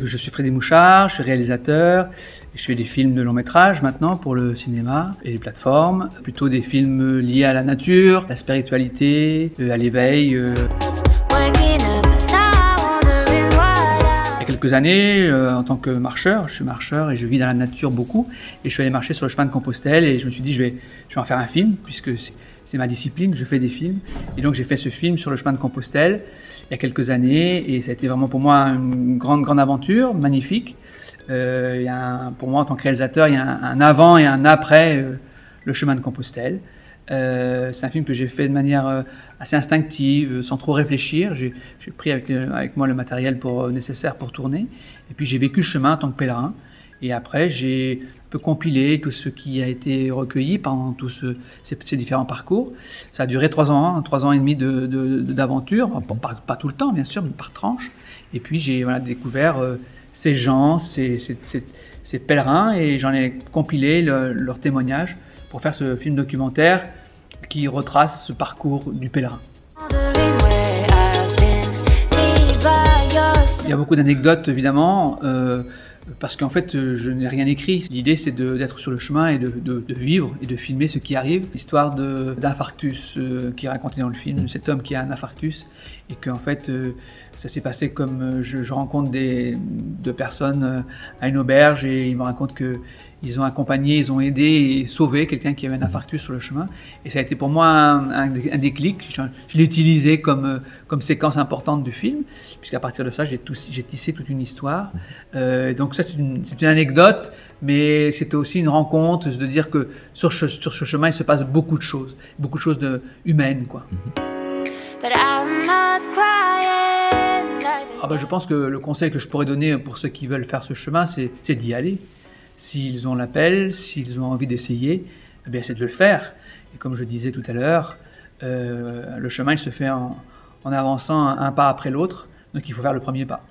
je suis Freddy Mouchard, je suis réalisateur, et je fais des films de long métrage maintenant pour le cinéma et les plateformes, plutôt des films liés à la nature, à la spiritualité, à l'éveil. Il y a quelques années, en tant que marcheur, je suis marcheur et je vis dans la nature beaucoup, et je suis allé marcher sur le chemin de Compostelle et je me suis dit je vais en faire un film puisque c'est ma discipline, je fais des films, et donc j'ai fait ce film sur le chemin de Compostelle il y a quelques années, et ça a été vraiment pour moi une grande aventure, magnifique. Pour moi en tant que réalisateur, il y a un avant et un après le chemin de Compostelle. C'est un film que j'ai fait de manière assez instinctive, sans trop réfléchir. J'ai pris avec moi le matériel nécessaire pour tourner, et puis j'ai vécu le chemin en tant que pèlerin. Et après, j'ai un peu compilé tout ce qui a été recueilli pendant tous ces différents parcours. Ça a duré 3 ans, 3 ans et demi d'aventure, pas tout le temps bien sûr, mais par tranche. Et puis j'ai découvert ces gens, ces pèlerins, et j'en ai compilé leurs témoignages pour faire ce film documentaire qui retrace ce parcours du pèlerin. Il y a beaucoup d'anecdotes évidemment, parce qu'en fait je n'ai rien écrit. L'idée c'est d'être sur le chemin et de vivre et de filmer ce qui arrive. L'histoire d'infarctus qui est racontée dans le film, cet homme qui a un infarctus, et qu'en fait ça s'est passé comme je rencontre deux personnes à une auberge, et ils me racontent qu'ils ont accompagné, ils ont aidé et sauvé quelqu'un qui avait un infarctus sur le chemin. Et ça a été pour moi un déclic. Je l'ai utilisé comme séquence importante du film, puisqu'à partir de ça, j'ai tissé toute une histoire. Donc ça, c'est une anecdote, mais c'était aussi une rencontre, de dire que sur ce chemin, il se passe beaucoup de choses humaines, quoi. Je pense que le conseil que je pourrais donner pour ceux qui veulent faire ce chemin, c'est d'y aller. S'ils ont l'appel, s'ils ont envie d'essayer, c'est de le faire. Et comme je disais tout à l'heure, le chemin il se fait en avançant un pas après l'autre, donc il faut faire le premier pas.